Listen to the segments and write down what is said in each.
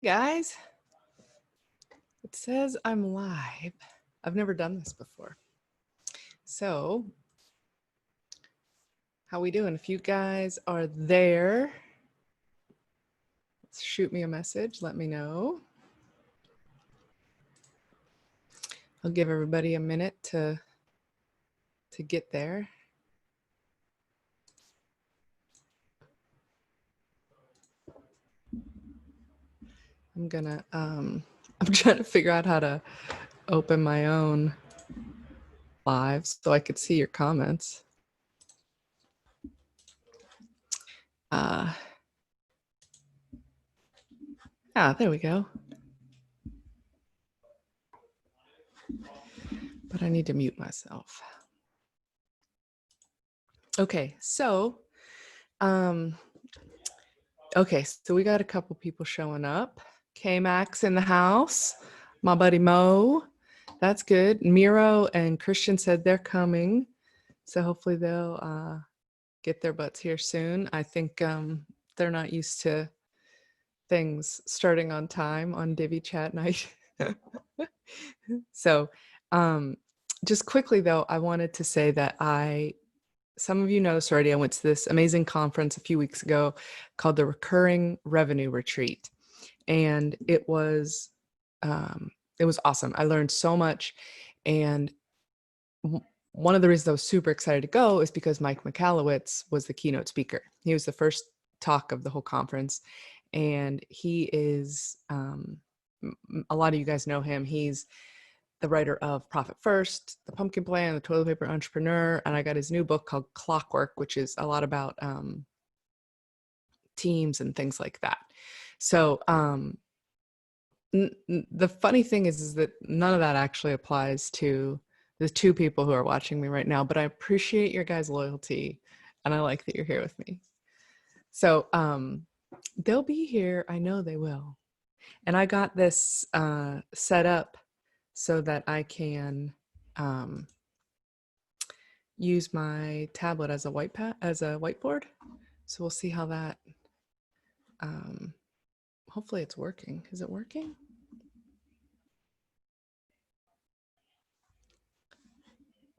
Guys, it says I'm live. I've never done this before. So, how we doing? If you guys are there, shoot me a message. Let me know. I'll give everybody a minute to get there. I'm trying to figure out how to open my own live so I could see your comments. There we go. But I need to mute myself. Okay, so we got a couple people showing up. K-Max in the house, my buddy Mo. That's good. Miro and Christian said they're coming. So hopefully they'll get their butts here soon. I think they're not used to things starting on time on Divi Chat night. So just quickly though, I wanted to say that some of you know this already. I went to this amazing conference a few weeks ago called the Recurring Revenue Retreat. And it was awesome. I learned so much. And one of the reasons I was super excited to go is because Mike Michalowicz was the keynote speaker. He was the first talk of the whole conference. And he is, a lot of you guys know him. He's the writer of Profit First, The Pumpkin Plan, The Toilet Paper Entrepreneur. And I got his new book called Clockwork, which is a lot about teams and things like that. So the funny thing is that none of that actually applies to the two people who are watching me right now, but I appreciate your guys' loyalty and I like that you're here with me. So they'll be here. I know they will. And I got this set up so that I can use my tablet as a whiteboard. So we'll see how that, hopefully it's working. Is it working?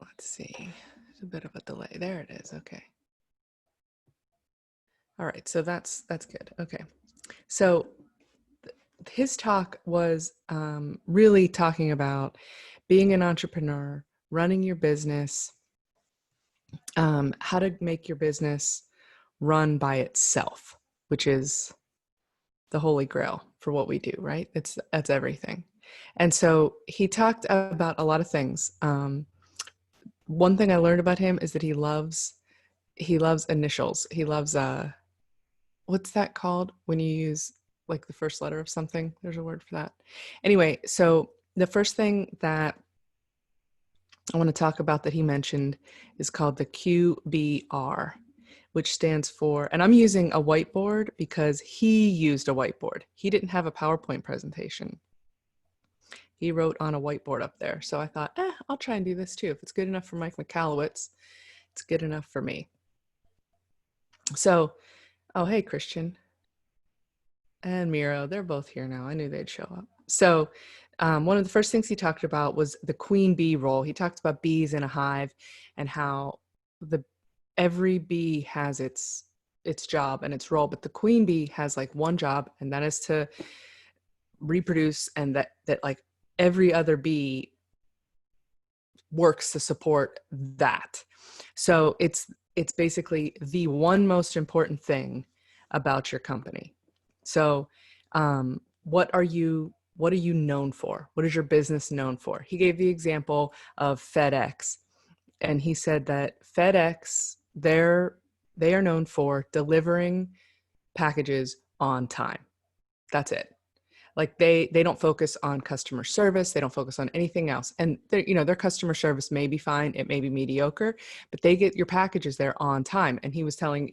Let's see. There's a bit of a delay. There it is. Okay. All right. So that's good. Okay. So his talk was really talking about being an entrepreneur, running your business, how to make your business run by itself, which is the holy grail for what we do, right? That's everything. And so he talked about a lot of things. One thing I learned about him is that he loves initials. He loves what's that called when you use like the first letter of something? There's a word for that. Anyway, so the first thing that I want to talk about that he mentioned is called the QBR, which stands for, and I'm using a whiteboard because he used a whiteboard. He didn't have a PowerPoint presentation. He wrote on a whiteboard up there. So I thought, I'll try and do this too. If it's good enough for Mike Michalowicz, it's good enough for me. So, oh, hey, Christian and Miro, they're both here now. I knew they'd show up. So one of the first things he talked about was the queen bee role. He talked about bees in a hive and how every bee has its job and its role, but the queen bee has like one job, and that is to reproduce, and that like every other bee works to support that. So it's basically the one most important thing about your company. So what are you known for? What is your business known for? He gave the example of FedEx, and he said that FedEx, they are known for delivering packages on time. That's it. Like they don't focus on customer service. They don't focus on anything else. And their customer service may be fine. It may be mediocre, but they get your packages there on time. And he was saying,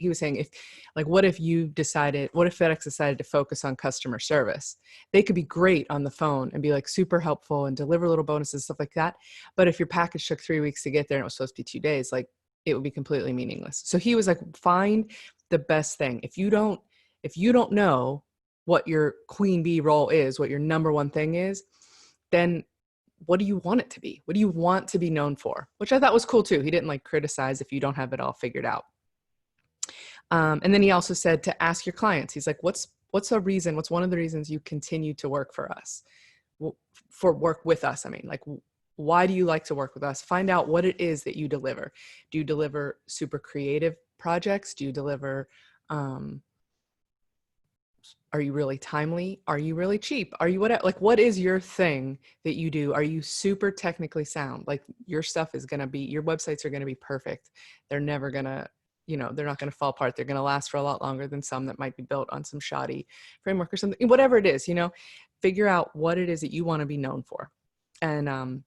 what if FedEx decided to focus on customer service? They could be great on the phone and be like super helpful and deliver little bonuses, stuff like that. But if your package took 3 weeks to get there and it was supposed to be 2 days, like it would be completely meaningless. So he was like, find the best thing. If you don't know what your queen bee role is, what your number one thing is, then what do you want it to be? What do you want to be known for? Which I thought was cool too. He didn't like criticize if you don't have it all figured out. And then he also said to ask your clients, he's like, what's a reason, what's one of the reasons you continue to work for us? For work with us, I mean, like, why do you like to work with us? Find out what it is that you deliver. Do you deliver super creative projects? Do you deliver, are you really timely? Are you really cheap? Are you like, what is your thing that you do? Are you super technically sound? Like, your stuff is going to be, your websites are going to be perfect. They're never going to, they're not going to fall apart. They're going to last for a lot longer than some that might be built on some shoddy framework or something, whatever it is, figure out what it is that you want to be known for. And,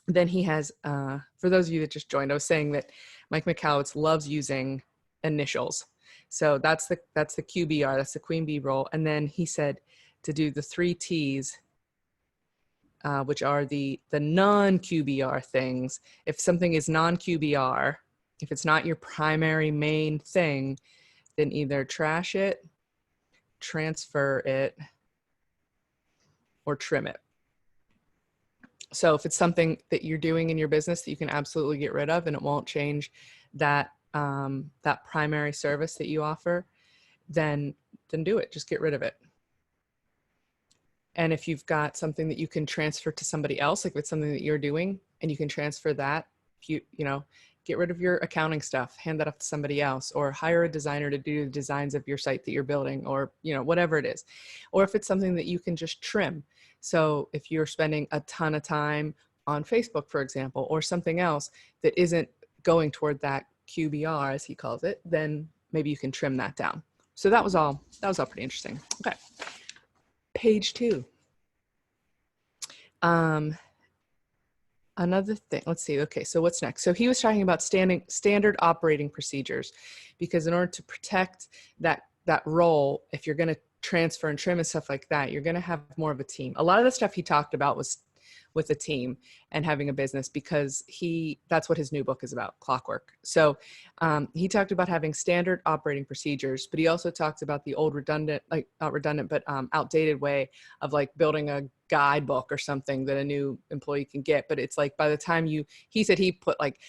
then he has, for those of you that just joined, I was saying that Mike Michalowicz loves using initials. So that's the QBR, that's the queen bee role. And then he said to do the 3 T's, which are the non-QBR things. If something is non-QBR, if it's not your primary main thing, then either trash it, transfer it, or trim it. So if it's something that you're doing in your business that you can absolutely get rid of and it won't change that that primary service that you offer, then do it. Just get rid of it. And if you've got something that you can transfer to somebody else, like if it's something that you're doing and you can transfer that, you know, get rid of your accounting stuff, hand that off to somebody else, or hire a designer to do the designs of your site that you're building, or, whatever it is. Or if it's something that you can just trim. So if you're spending a ton of time on Facebook, for example, or something else that isn't going toward that QBR, as he calls it, then maybe you can trim that down. So that was all pretty interesting. Okay. Page 2. Another thing, let's see. Okay, so what's next? So he was talking about standard operating procedures, because in order to protect that role, if you're going to transfer and trim and stuff like that, you're going to have more of a team. A lot of the stuff he talked about was with a team and having a business, because that's what his new book is about, Clockwork. So he talked about having standard operating procedures, but he also talked about the old redundant, like not redundant, but outdated way of like building a guidebook or something that a new employee can get. But it's like, by the time he said he put like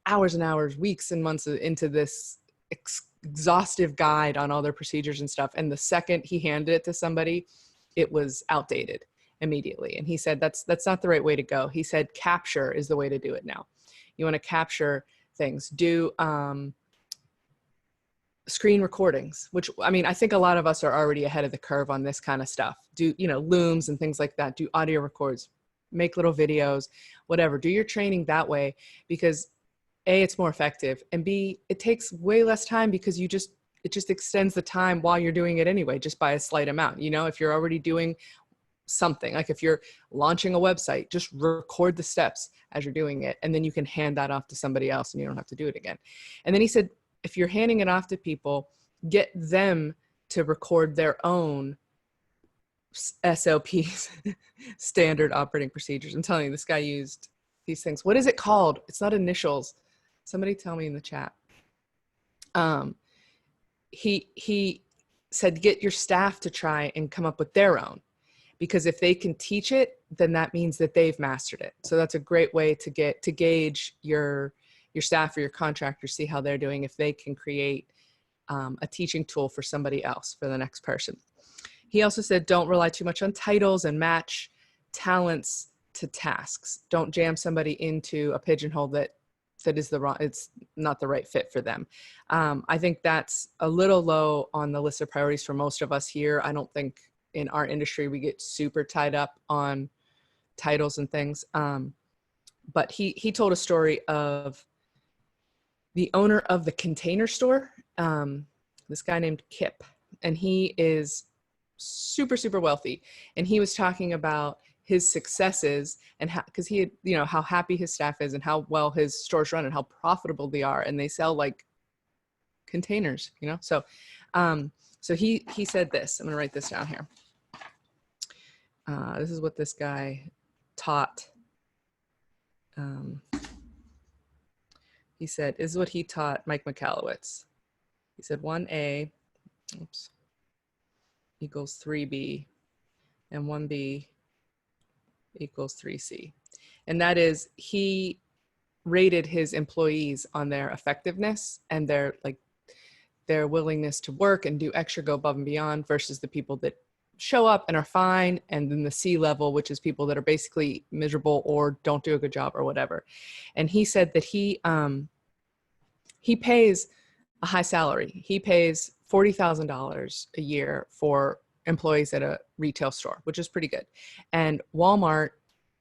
hours and hours, weeks and months into this exhaustive guide on all their procedures and stuff. And the second he handed it to somebody, it was outdated immediately. And he said, that's not the right way to go. He said, capture is the way to do it now. You want to capture things, do screen recordings, which, I mean, I think a lot of us are already ahead of the curve on this kind of stuff. Do, looms and things like that, do audio records, make little videos, whatever, do your training that way, because A, it's more effective, and B, it takes way less time, because it just extends the time while you're doing it anyway, just by a slight amount. If you're already doing something, like if you're launching a website, just record the steps as you're doing it, and then you can hand that off to somebody else and you don't have to do it again. And then he said, if you're handing it off to people, get them to record their own SOPs, standard operating procedures. I'm telling you, this guy used these things. What is it called? It's not initials. Somebody tell me in the chat. He said, get your staff to try and come up with their own, because if they can teach it, then that means that they've mastered it. So that's a great way to gauge your staff or your contractors, see how they're doing, if they can create a teaching tool for somebody else, for the next person. He also said, don't rely too much on titles, and match talents to tasks. Don't jam somebody into a pigeonhole that is it's not the right fit for them. I think that's a little low on the list of priorities for most of us here. I don't think in our industry we get super tied up on titles and things. But he told a story of the owner of the Container Store, this guy named Kip, and he is super, super wealthy. And he was talking about his successes and how, because he had, how happy his staff is and how well his stores run and how profitable they are. And they sell like containers, So, so he said this. I'm going to write this down here. This is what this guy taught. He said, this is what he taught Mike Michalowicz. He said, 1A, oops. equals 3B, and 1B equals 3C. And that is, he rated his employees on their effectiveness and their willingness to work and do extra, go above and beyond, versus the people that show up and are fine. And then the C level, which is people that are basically miserable or don't do a good job or whatever. And he said that he pays a high salary. He pays $40,000 a year for employees at a retail store, which is pretty good. And Walmart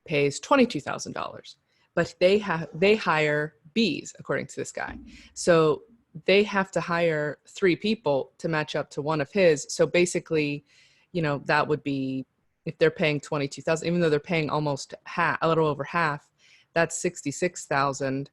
pays $22,000, but they hire Bs, according to this guy. So they have to hire 3 people to match up to one of his. So basically, you know, that would be, if they're paying $22,000, even though they're paying almost half, a little over half, that's $66,000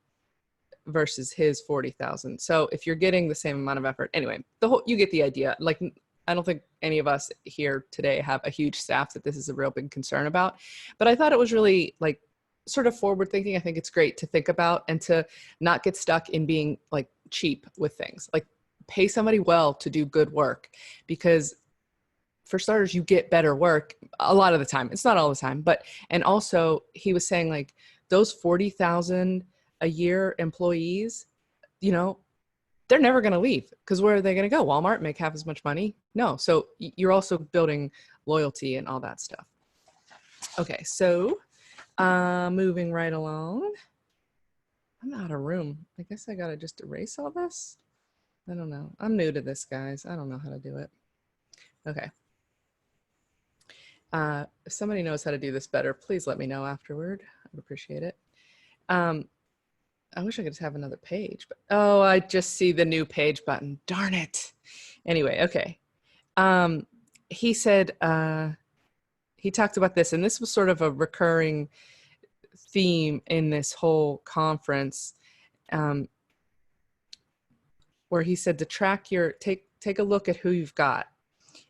versus his $40,000. So if you're getting the same amount of effort, anyway, you get the idea. Like, I don't think any of us here today have a huge staff that this is a real big concern about, but I thought it was really like sort of forward thinking. I think it's great to think about and to not get stuck in being like cheap with things. Like, pay somebody well to do good work, because for starters, you get better work a lot of the time. It's not all the time, but, and also he was saying like those 40,000 a year employees, you know, they're never going to leave, because where are they going to go? Walmart, make half as much money? No. So you're also building loyalty and all that stuff. Okay. So moving right along. I'm out of room. I guess I got to just erase all this. I don't know. I'm new to this, guys. I don't know how to do it. Okay. If somebody knows how to do this better, please let me know afterward. I'd appreciate it. I wish I could just have another page, but oh, I just see the new page button. Darn it. Anyway, okay. He said, he talked about this, and this was sort of a recurring theme in this whole conference, where he said to track your, take a look at who you've got.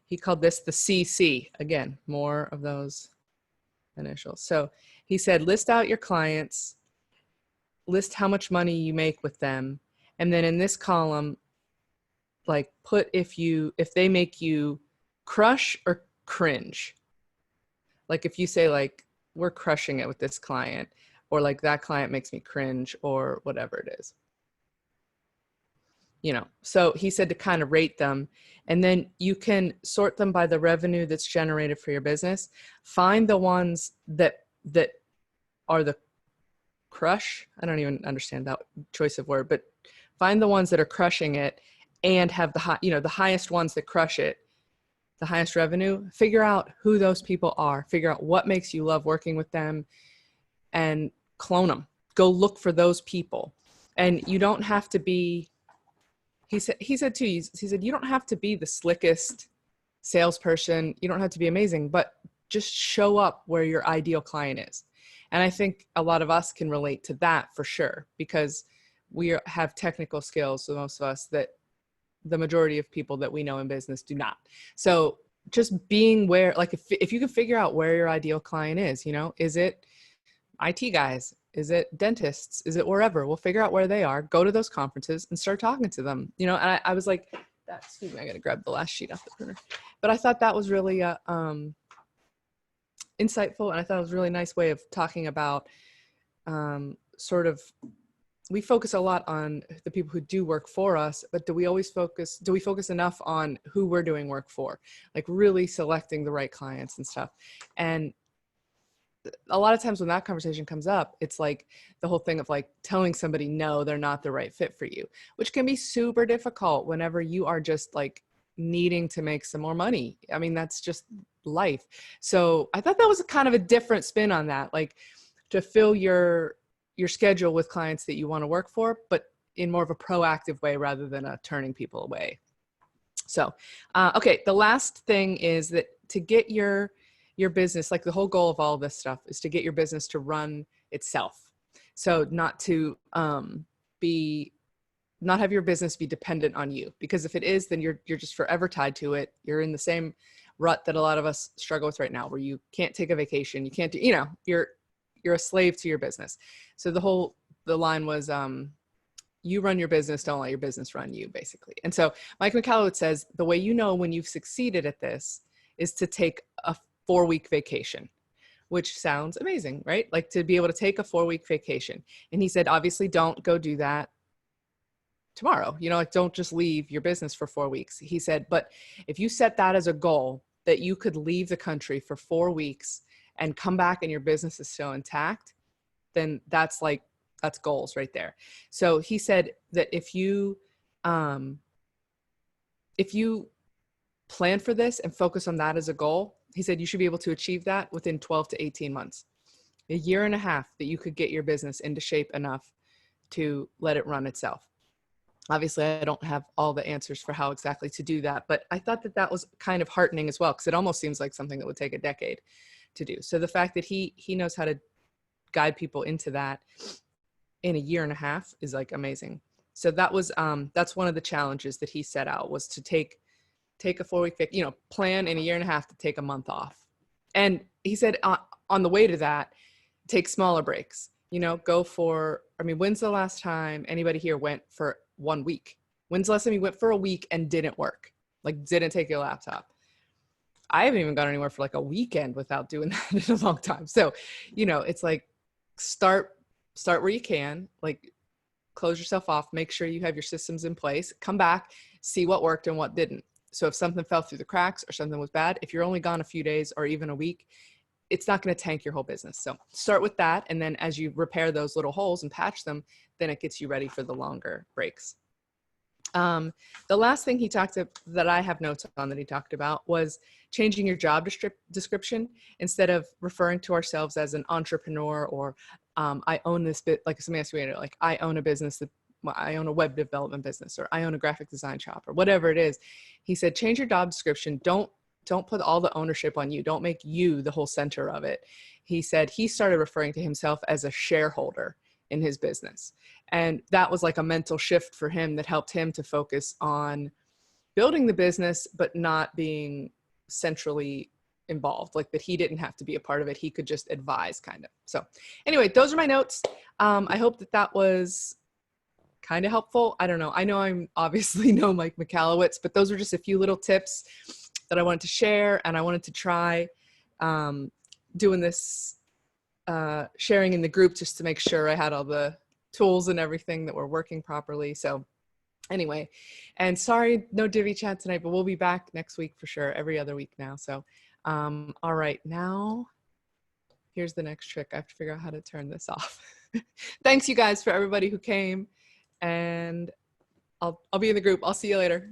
He called this the CC. Again, more of those initials. So he said, list out your clients, list how much money you make with them. And then in this column, like put if they make you crush or cringe. Like if you say like, we're crushing it with this client, or like that client makes me cringe, or whatever it is. You know, so he said to kind of rate them, and then you can sort them by the revenue that's generated for your business. Find the ones that are the crush. I don't even understand that choice of word, but find the ones that are crushing it and have the high, you know, the highest ones that crush it, the highest revenue. Figure out who those people are. Figure out what makes you love working with them, and clone them. Go look for those people. And you don't have to be, he said too, he said, you don't have to be the slickest salesperson. You don't have to be amazing, but just show up where your ideal client is. And I think a lot of us can relate to that for sure, because we have technical skills, so most of us, that the majority of people that we know in business do not. So just being where, like if you can figure out where your ideal client is, you know, is it IT guys? Is it dentists? Is it wherever? We'll figure out where they are, go to those conferences and start talking to them, you know? And I was like, excuse me, I got to grab the last sheet off the printer. But I thought that was really insightful. And I thought it was a really nice way of talking about sort of, we focus a lot on the people who do work for us, but do we focus enough on who we're doing work for? Like really selecting the right clients and stuff. And a lot of times when that conversation comes up, it's like the whole thing of like telling somebody, no, they're not the right fit for you, which can be super difficult whenever you are just like needing to make some more money. I mean, that's just life. So I thought that was kind of a different spin on that, like to fill your schedule with clients that you want to work for, but in more of a proactive way rather than a turning people away. So, okay. The last thing is that to get your business, like the whole goal of all of this stuff is to get your business to run itself. So not to not have your business be dependent on you, because if it is, then you're just forever tied to it. You're in the same rut that a lot of us struggle with right now, where you can't take a vacation. You can't do, you know, you're a slave to your business. So the line was, you run your business, don't let your business run you, basically. And so Mike Michalowicz says the way you know when you've succeeded at this is to take a 4-week vacation, which sounds amazing, right? Like to be able to take a 4-week vacation. And he said, obviously don't go do that tomorrow, you know, like don't just leave your business for 4 weeks. He said, but if you set that as a goal that you could leave the country for 4 weeks and come back and your business is still intact, then that's goals right there. So he said that if you plan for this and focus on that as a goal, he said you should be able to achieve that within 12 to 18 months, a year and a half, that you could get your business into shape enough to let it run itself. Obviously, I don't have all the answers for how exactly to do that, but I thought that that was kind of heartening as well, because it almost seems like something that would take a decade to do. So the fact that he knows how to guide people into that in a year and a half is like amazing. So that was that's one of the challenges that he set out, was to take a 4-week, you know, plan in a year and a half to take a month off. And he said on the way to that, take smaller breaks, you know, go for, I mean, when's the last time anybody here went for 1 week? When's the last time you went for a week and didn't work? Like didn't take your laptop? I haven't even gone anywhere for like a weekend without doing that in a long time. So, you know, it's like start where you can, like close yourself off, make sure you have your systems in place, come back, see what worked and what didn't. So if something fell through the cracks or something was bad, if you're only gone a few days or even a week, it's not going to tank your whole business. So start with that. And then as you repair those little holes and patch them, then it gets you ready for the longer breaks. The last thing he talked about that I have notes on that he talked about was changing your job description. Instead of referring to ourselves as an entrepreneur or I own this bit, like somebody asked me, like I own a business that I own a web development business, or I own a graphic design shop, or whatever it is. He said, change your job description. Don't put all the ownership on you. Don't make you the whole center of it. He said he started referring to himself as a shareholder in his business. And that was like a mental shift for him that helped him to focus on building the business, but not being centrally involved, like that he didn't have to be a part of it. He could just advise kind of. So anyway, those are my notes. I hope that was kind of helpful. I don't know. I know I'm obviously no Mike Michalowicz, but those were just a few little tips that I wanted to share. And I wanted to try doing this sharing in the group just to make sure I had all the tools and everything that were working properly. So anyway, and sorry, no Divi chat tonight, but we'll be back next week for sure, every other week now. So, all right, now here's the next trick. I have to figure out how to turn this off. Thanks you guys for everybody who came, and I'll be in the group. I'll see you later.